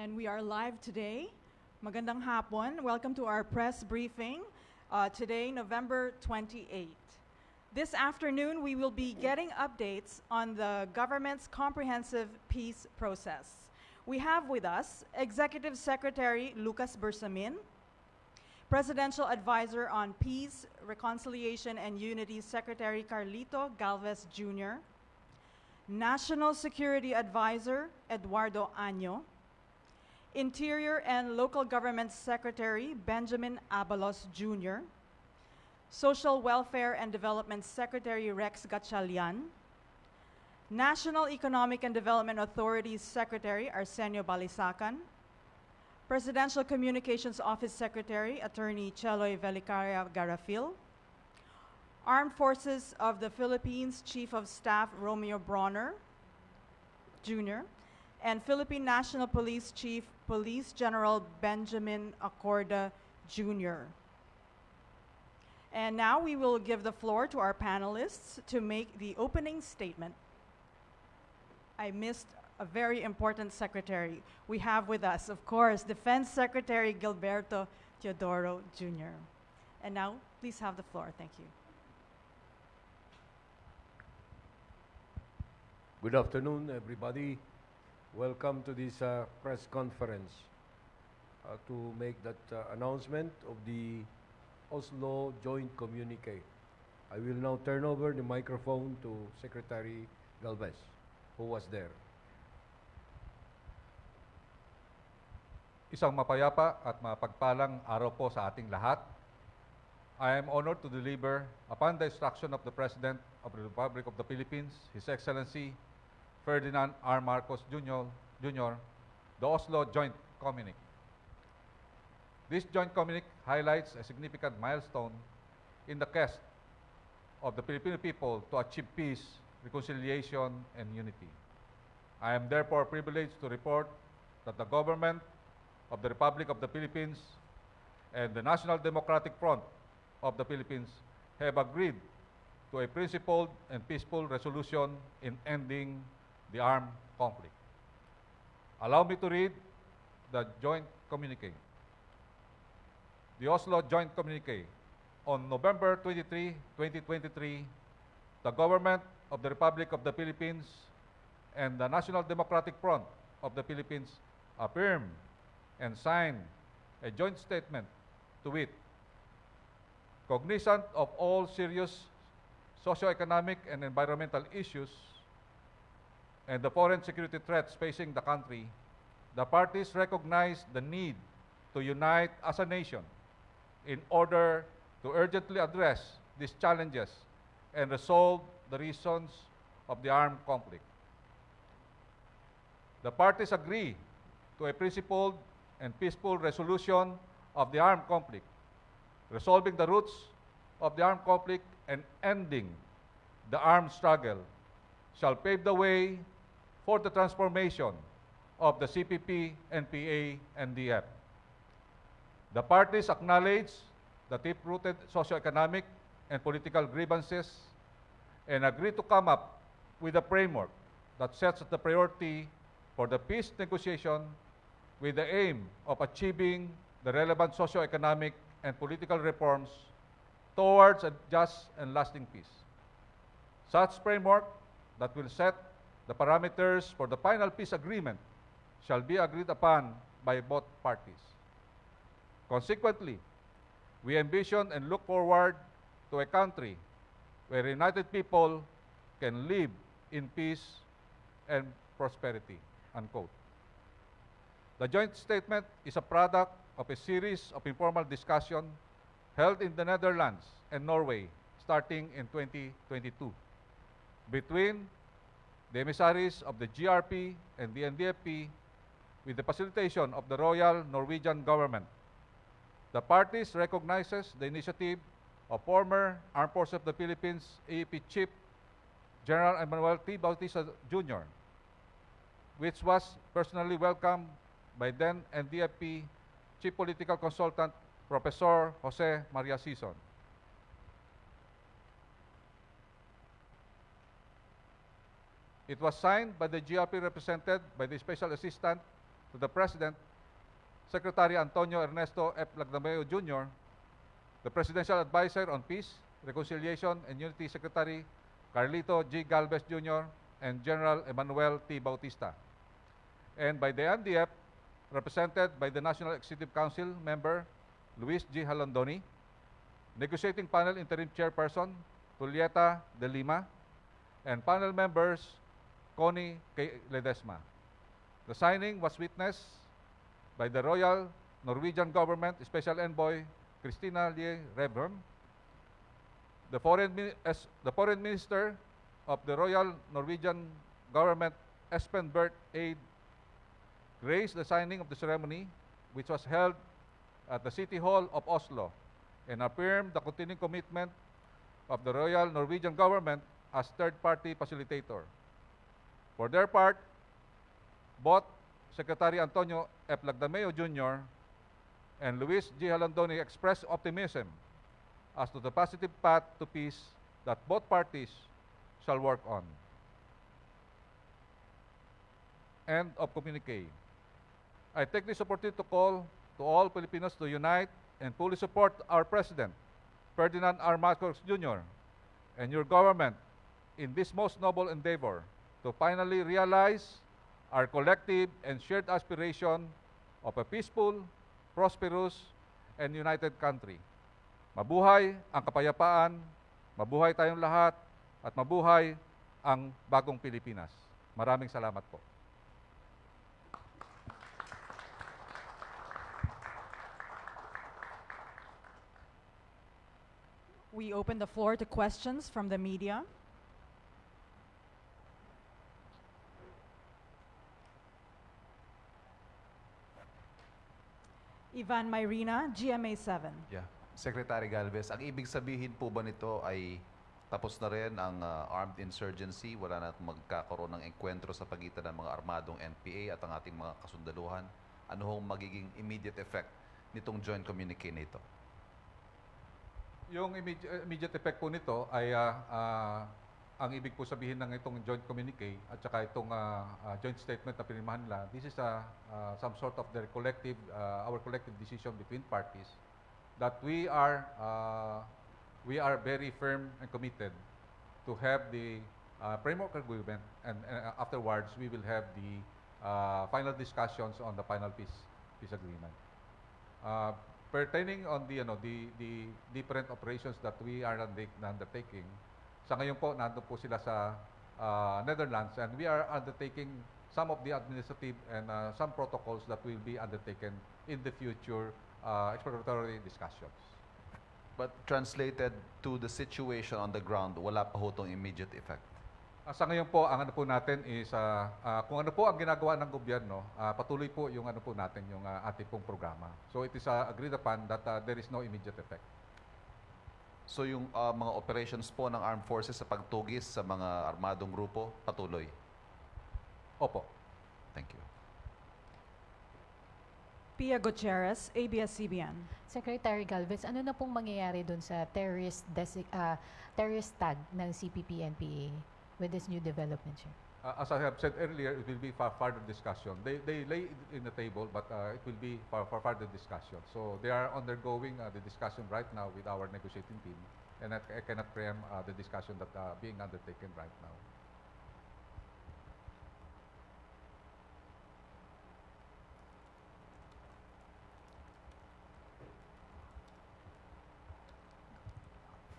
And we are live today. Magandang hapon. Welcome to our press briefing today, November 28. This afternoon, we will be getting updates on the government's comprehensive peace process. We have with us Executive Secretary Lucas Bersamin, Presidential Advisor on Peace, Reconciliation and Unity Secretary Carlito Galvez Jr., National Security Advisor Eduardo Año, Interior and Local Government Secretary Benjamin Abalos Jr., Social Welfare and Development Secretary Rex Gatchalian, National Economic and Development Authority Secretary Arsenio Balisacan, Presidential Communications Office Secretary Attorney Cheloy Velicaria Garafil, Armed Forces of the Philippines Chief of Staff Romeo Bronner Jr., and Philippine National Police Chief Police General Benjamin Acorda Jr. And now we will give the floor to our panelists to make the opening statement. I missed a very important secretary. We have with us, of course, Defense Secretary Gilberto Teodoro Jr. And now, please have the floor. Thank you. Good afternoon, everybody. Welcome to this press conference to make that announcement of the Oslo Joint Communique. I will now turn over the microphone to Secretary Galvez, who was there. Isang mapayapa at mapagpalang araw po sa ating lahat. I am honored to deliver, upon the instruction of the President of the Republic of the Philippines, His Excellency Ferdinand R. Marcos Jr., the Oslo Joint Communique. This joint communique highlights a significant milestone in the quest of the Filipino people to achieve peace, reconciliation, and unity. I am therefore privileged to report that the government of the Republic of the Philippines and the National Democratic Front of the Philippines have agreed to a principled and peaceful resolution in ending the armed conflict. Allow me to read the joint communique. The Oslo Joint Communique. On November 23, 2023, the government of the Republic of the Philippines and the National Democratic Front of the Philippines affirmed and signed a joint statement to wit, cognizant of all serious socio-economic and environmental issues and the foreign security threats facing the country, the parties recognize the need to unite as a nation in order to urgently address these challenges and resolve the reasons of the armed conflict. The parties agree to a principled and peaceful resolution of the armed conflict, resolving the roots of the armed conflict and ending the armed struggle shall pave the way for the transformation of the CPP, NPA, and DF. The parties acknowledge the deep-rooted socio-economic and political grievances and agree to come up with a framework that sets the priority for the peace negotiation with the aim of achieving the relevant socio-economic and political reforms towards a just and lasting peace. Such framework that will set the parameters for the final peace agreement shall be agreed upon by both parties. Consequently, we envision and look forward to a country where united people can live in peace and prosperity, unquote. The joint statement is a product of a series of informal discussions held in the Netherlands and Norway starting in 2022 between the emissaries of the GRP and the NDFP with the facilitation of the Royal Norwegian Government. The parties recognizes the initiative of former Armed Forces of the Philippines AEP Chief General Emmanuel T. Bautista Jr., which was personally welcomed by then NDFP Chief Political Consultant Professor Jose Maria Sison. It was signed by the GRP represented by the Special Assistant to the President, Secretary Antonio Ernesto F. Lagdameo Jr., the Presidential Advisor on Peace, Reconciliation, and Unity Secretary Carlito G. Galvez Jr., and General Emmanuel T. Bautista. And by the NDF, represented by the National Executive Council member Luis G. Halandoni, Negotiating Panel Interim Chairperson Julieta de Lima, and panel members Connie K. Ledesma. The signing was witnessed by the Royal Norwegian Government Special Envoy Christina Lie Revholm, the Foreign Minister of the Royal Norwegian Government Espen Barth Eide graced the signing of the ceremony, which was held at the City Hall of Oslo, and affirmed the continuing commitment of the Royal Norwegian Government as third-party facilitator. For their part, both Secretary Antonio F. Lagdameo Jr. and Luis G. Halandoni expressed optimism as to the positive path to peace that both parties shall work on. End of communique. I take this opportunity to call to all Filipinos to unite and fully support our President, Ferdinand R. Marcos Jr., and your government in this most noble endeavor to finally realize our collective and shared aspiration of a peaceful, prosperous, and united country. Mabuhay ang kapayapaan, mabuhay tayong lahat, at mabuhay ang bagong Pilipinas. Maraming salamat po. We open the floor to questions from the media. Ivan Mayrina, GMA7. Yeah. Secretary Galvez, ang ibig sabihin po ba nito ay tapos na rin ang armed insurgency? Wala na magkakaroon ng enkwentro sa pagitan ng mga armadong NPA at ang ating mga kasundaluhan? Ano hong magiging immediate effect nitong joint communique nito? Yung immediate effect po nito ay ang ibig po sabihin ng itong joint communique at saka itong joint statement na pinirmahan nila, this is some sort of their collective, our collective decision between parties that we are very firm and committed to have the framework agreement, and afterwards we will have the final discussions on the final peace agreement. Pertaining on the different operations that we are undertaking, sa ngayon po, nandun po sila sa Netherlands, and we are undertaking some of the administrative and some protocols that will be undertaken in the future exploratory discussions. But translated to the situation on the ground, wala pa ho itong immediate effect. Sa ngayon po, ang ano po natin is, kung ano po ang ginagawa ng gobyerno, patuloy po yung ano po natin, yung ating pong programa. So it is agreed upon that there is no immediate effect. So yung mga operations po ng armed forces sa pagtugis sa mga armadong grupo, patuloy? Opo. Thank you. Pia Gutierrez, ABS-CBN. Secretary Galvez, ano na pong mangyayari doon sa terrorist tag ng CPP-NPA with this new development, sir? As I have said earlier, it will be for further discussion. They lay it in the table, but it will be for further discussion. So they are undergoing the discussion right now with our negotiating team, and I cannot preempt the discussion that being undertaken right now.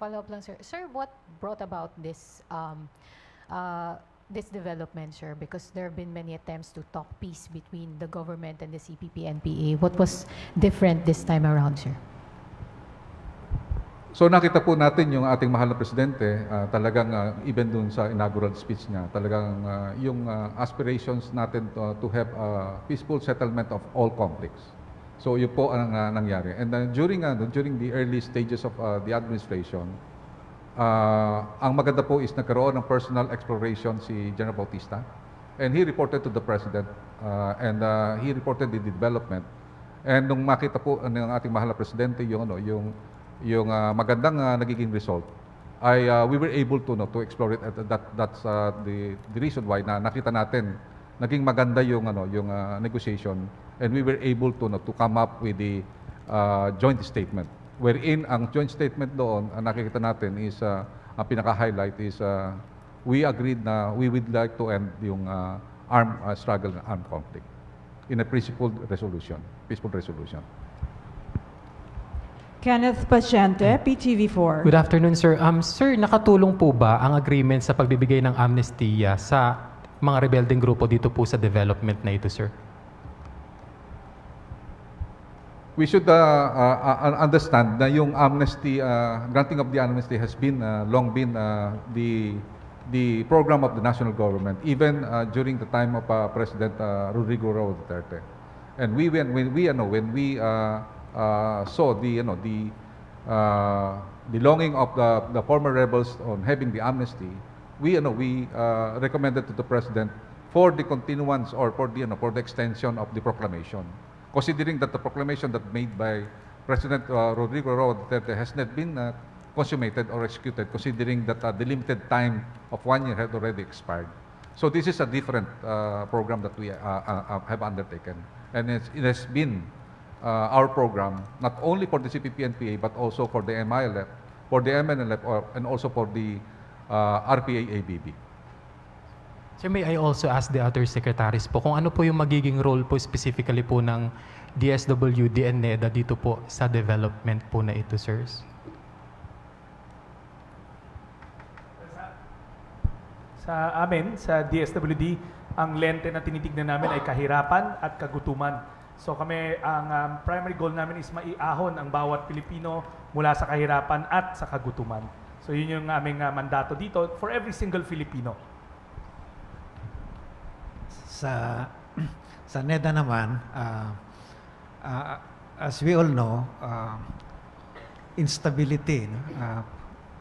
Follow-up lang, sir. Sir, what brought about this this development, sir? Because there have been many attempts to talk peace between the government and the CPP-NPA. What was different this time around, sir? So nakita po natin yung ating mahal na presidente, talagang even dun sa inaugural speech niya, talagang yung aspirations natin to have a peaceful settlement of all conflicts. So yun po ang nangyari. And during the early stages of the administration, ang maganda po is nagkaroon ng personal exploration si General Bautista, and he reported to the President, and he reported the development. And nung makita po ng ating mahal na presidente yung magandang nagiging result, we were able to explore it. That's the reason why nakita natin naging maganda yung negotiation, and we were able to come up with the joint statement, wherein ang joint statement doon, ang nakikita natin is ang pinaka-highlight is we agreed na we would like to end yung armed struggle and armed conflict in a principled resolution, peaceful resolution. Kenneth Paciente, PTV4. Good afternoon, sir. Sir, nakatulong po ba ang agreement sa pagbibigay ng amnestiya sa mga rebelding grupo dito po sa development na ito, sir? We should understand na yung amnesty, granting of the amnesty has been long been the program of the national government, even during the time of President Rodrigo Roa Duterte. And when we saw the longing of the former rebels on having the amnesty, we recommended to the president for the continuance or for the extension of the proclamation, considering that the proclamation that made by President Rodrigo Roa Duterte has not been consummated or executed, considering that the limited time of 1 year had already expired. So this is a different program that we have undertaken, and it has been our program not only for the CPP-NPA but also for the MILF, for the MNLF, and also for the RPA-ABB. Sir, may I also ask the other secretaries po kung ano po yung magiging role po specifically po ng DSWD and NEDA dito po sa development po na ito, sirs? Sa amin, sa DSWD, ang lente na tinitignan namin ay kahirapan at kagutuman. So kami, ang primary goal namin is maiahon ang bawat Pilipino mula sa kahirapan at sa kagutuman. So yun yung aming mandato dito for every single Filipino. Sa NEDA naman, as we all know, instability,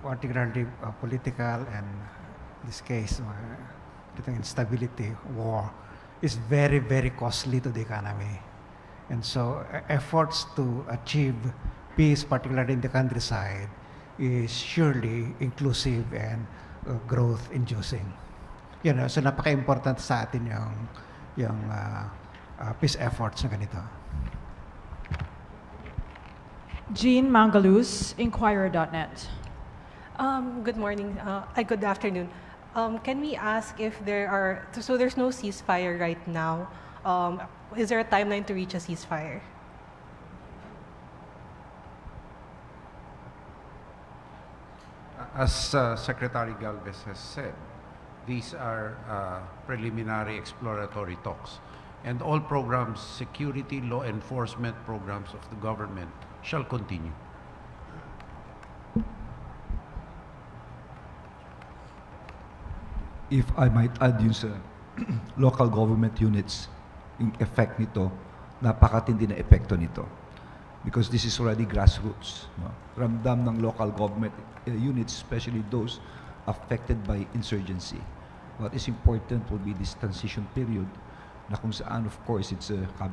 particularly political and in this case, instability, war, is very, very costly to the economy. And so efforts to achieve peace, particularly in the countryside, is surely inclusive and growth-inducing. So napaka-important sa atin yung peace efforts na ganito. Jean Mangalus, Inquirer.net. Good morning. Good afternoon. Can we ask if there's no ceasefire right now? Is there a timeline to reach a ceasefire? As Secretary Galvez has said, these are preliminary exploratory talks. And all programs, security, law enforcement programs of the government shall continue. If I might add yun sa local government units, yung effect nito, napakatindi na epekto nito. Because this is already grassroots. No? Ramdam ng local government units, especially those affected by insurgency. What is important will be this transition period na kung saan, of course,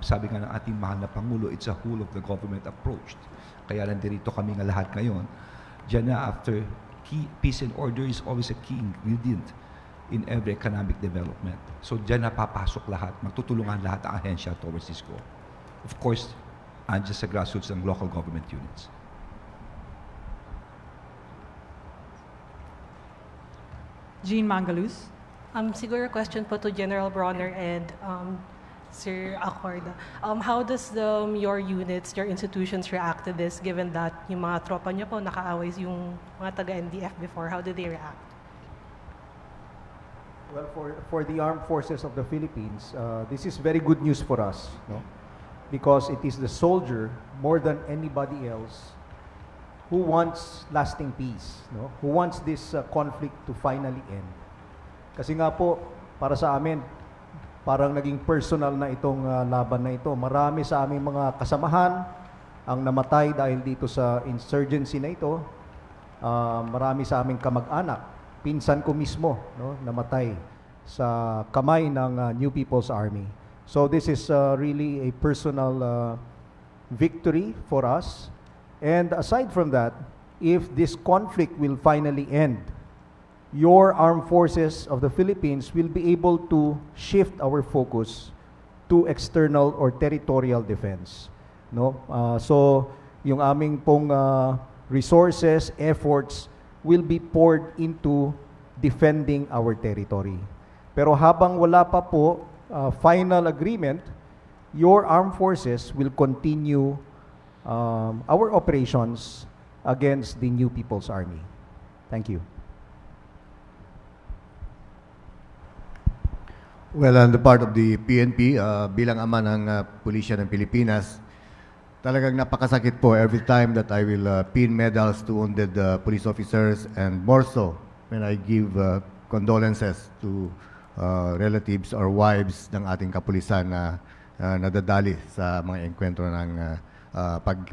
sabi nga ng ating mahal na Pangulo, it's a whole of the government approach. Kaya nandirito kami nga lahat ngayon. Diyan na after peace and order is always a key ingredient in every economic development. So diyan na papasok lahat, magtutulungan lahat ang ahensya towards this goal. Of course, andyan sa grassroots ng local government units. Jean Mangalus. Siguro a question po to General Bronner and Sir Acorda. How does your units, your institutions react to this, given that yung mga tropa niyo po nakaaway yung mga taga-NDF before? How do they react? Well, for the armed forces of the Philippines, this is very good news for us, no? Because it is the soldier more than anybody else who wants lasting peace, no? Who wants this conflict to finally end. Kasi nga po, para sa amin, parang naging personal na itong laban na ito. Marami sa aming mga kasamahan ang namatay dahil dito sa insurgency na ito. Marami sa aming kamag-anak, pinsan ko mismo, no, namatay sa kamay ng New People's Army. So this is really a personal victory for us. And aside from that, if this conflict will finally end, your armed forces of the Philippines will be able to shift our focus to external or territorial defense. No? So, yung aming pong resources, efforts will be poured into defending our territory. Pero habang wala pa po final agreement, your armed forces will continue our operations against the New People's Army. Thank you. Well, on the part of the PNP, bilang ama ng pulisya ng Pilipinas, talagang napakasakit po every time that I will pin medals to wounded police officers, and more so when I give condolences to relatives or wives ng ating kapulisan na nadadali sa mga engkwentro ng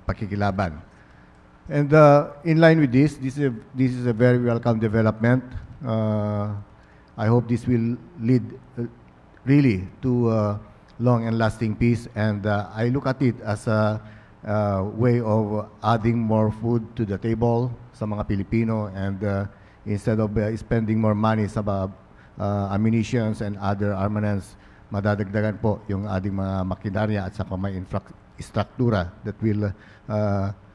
pagkikilaban. And in line with this is a very welcome development. I hope this will lead really to long and lasting peace, and I look at it as a way of adding more food to the table sa mga Pilipino, and instead of spending more money sa ammunitions and other armaments, madadagdagan po yung ating mga makinarya at saka may infrastruktura that will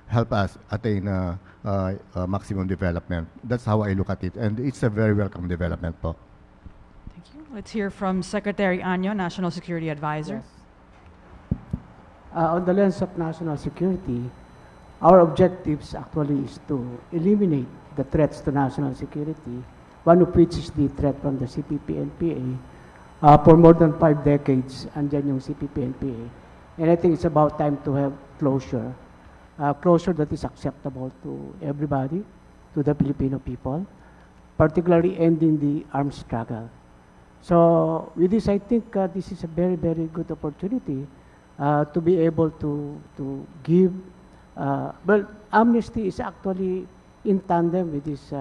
help us attain maximum development. That's how I look at it, and it's a very welcome development po. Thank you. Let's hear from Secretary Anyo, National Security Advisor. Yes. On the lens of national security, our objectives actually is to eliminate the threats to national security, one of which is the threat from the CPP-NPA. For more than 5 decades, andyan yung CPP-NPA. And I think it's about time to have closure. Closure that is acceptable to everybody, to the Filipino people, particularly ending the armed struggle. So with this, I think this is a very, very good opportunity to be able to give, well, amnesty is actually in tandem with this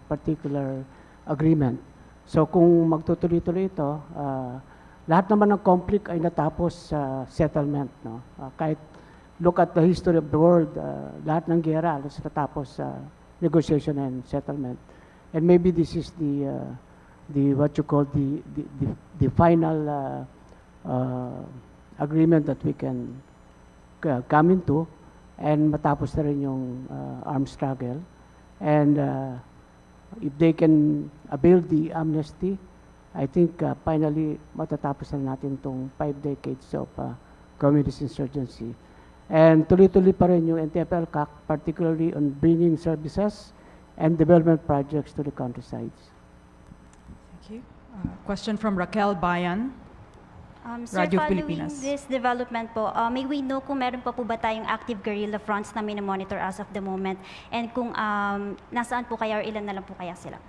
particular agreement. So kung magtutuloy-tuloy ito, lahat naman ng conflict ay natapos sa settlement. No? Kahit look at the history of the world, lahat ng giyera alas natapos sa negotiation and settlement. And maybe this is the what you call the final agreement that we can come into, and matapos na rin yung armed struggle. And if they can avail the amnesty, I think finally matatapos na natin itong 5 decades of communist insurgency. And tuloy-tuloy pa rin yung NTFL-CAC, particularly on bringing services and development projects to the countrysides. Thank you. Question from Raquel Bayan, Sir, Radio following Pilipinas. this development po, may we know kung meron pa po ba tayong active guerrilla fronts na minomonitor as of the moment, and kung nasaan po kaya or ilan na lang po kaya sila?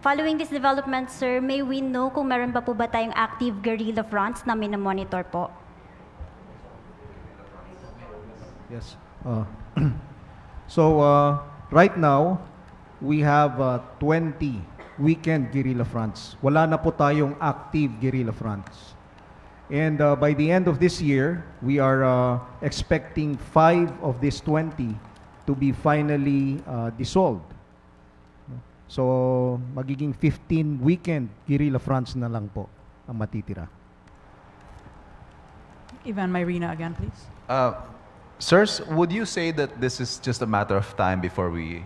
Following this development, sir, may we know kung meron pa po ba tayong active guerrilla fronts na minomonitor po? Yes. So, right now, we have 20 weekend guerrilla fronts. Wala na po tayong active guerrilla fronts. And by the end of this year, we are expecting 5 of these 20 to be finally dissolved. So, magiging 15 weekend guerrilla fronts na lang po ang matitira. Ivan Mayrina again, please. Sirs, would you say that this is just a matter of time before we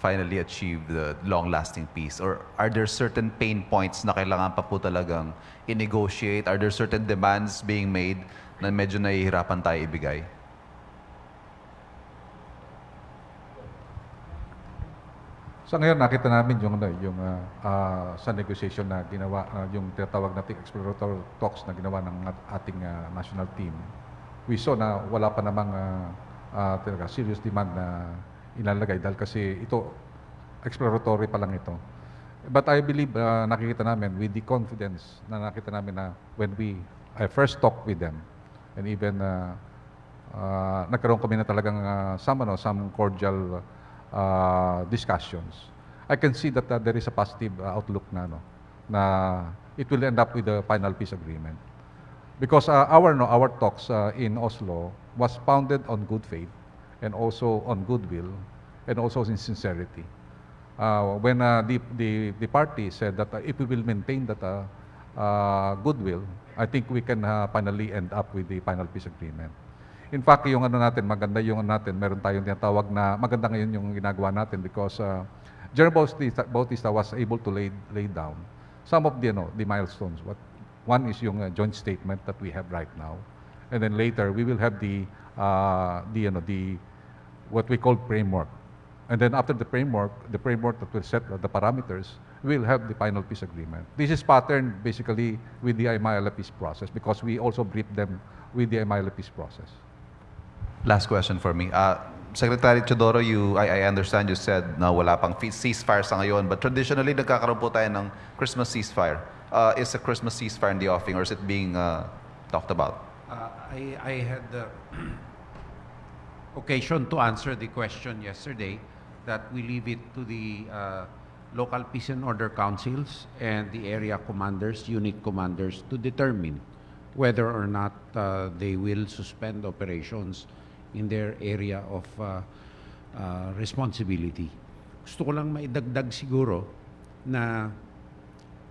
finally achieve the long-lasting peace? Or are there certain pain points na kailangan pa po talagang i-negotiate? Are there certain demands being made na medyo nahihirapan tayo ibigay? Sa ngayon, nakita namin yung sa negotiation na ginawa, yung tinatawag nating exploratory talks na ginawa ng ating national team. We saw na wala pa namang serious demand na ilalagay dahil kasi ito, exploratory pa lang ito. But I believe nakikita namin with the confidence na nakita namin na when I first talked with them, and even nagkaroon kami na talagang some cordial discussions. I can see that there is a positive outlook na it will end up with a final peace agreement. Because our talks in Oslo was founded on good faith and also on goodwill and also in sincerity. When the party said that if we will maintain that goodwill, I think we can finally end up with the final peace agreement. In fact, yung ano natin, maganda yung ano natin, meron tayong tinatawag na maganda ngayon yung ginagawa natin because General Bautista was able to lay down some of the milestones. One is yung joint statement that we have right now, and then later we will have the what we call framework, and then after the framework that will set the parameters, we will have the final peace agreement. This is patterned basically with the Aymayala peace process because we also briefed them with the Aymayala peace process. Last question for me. Secretary Chodoro, I understand you said na wala pang ceasefire sa ngayon, but traditionally nagkakaroon po tayo ng Christmas ceasefire. Is a Christmas ceasefire in the offing or is it being talked about? I had the occasion to answer the question yesterday that we leave it to the local peace and order councils and the area commanders, unit commanders to determine whether or not they will suspend operations in their area of responsibility. Gusto ko lang maidagdag siguro na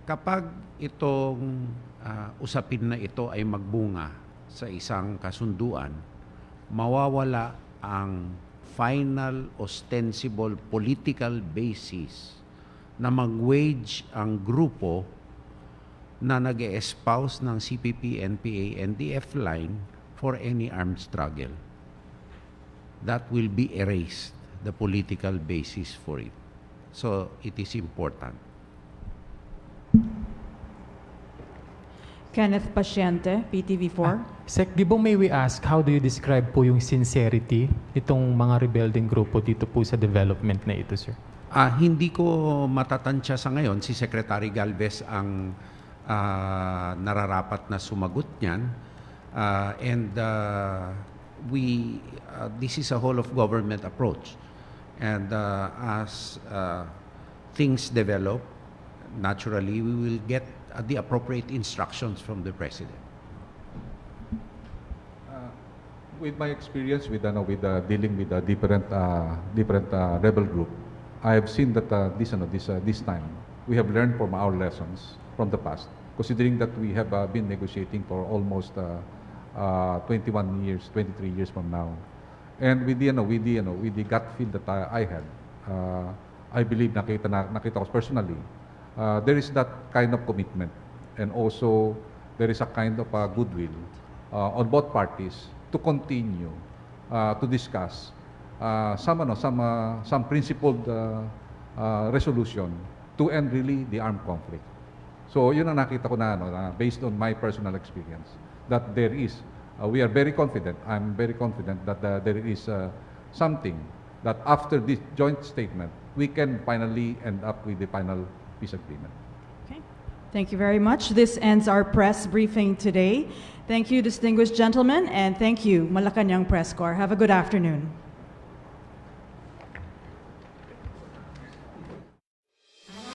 kapag itong usapin na ito ay magbunga sa isang kasunduan, mawawala ang final ostensible political basis na mag-wage ang grupo na nag-espouse ng CPP, NPA, NDF line for any armed struggle. That will be erased, the political basis for it. So it is important. Kenneth Pasyente, PTV4. Sec, di ba may we ask, how do you describe po yung sincerity itong mga rebelding grupo dito po sa development na ito, sir? Hindi ko matatansya sa ngayon. Si Secretary Galvez ang nararapat na sumagot niyan. This is a whole of government approach. And as things develop, naturally, we will get the appropriate instructions from the President. With my experience with dealing with different rebel group, I have seen that this time we have learned from our lessons from the past. Considering that we have been negotiating for almost 21 years, 23 years from now, and with the gut feel that I had, I believe nakita ko personally. There is that kind of commitment, and also there is a kind of goodwill on both parties to continue to discuss some principled resolution to end really the armed conflict. So yun ang nakita ko na based on my personal experience, that there is, we are very confident, I'm very confident that there is something that after this joint statement, we can finally end up with the final peace agreement. Okay. Thank you very much. This ends our press briefing today. Thank you, distinguished gentlemen, and thank you, Malacanang Press Corps. Have a good afternoon.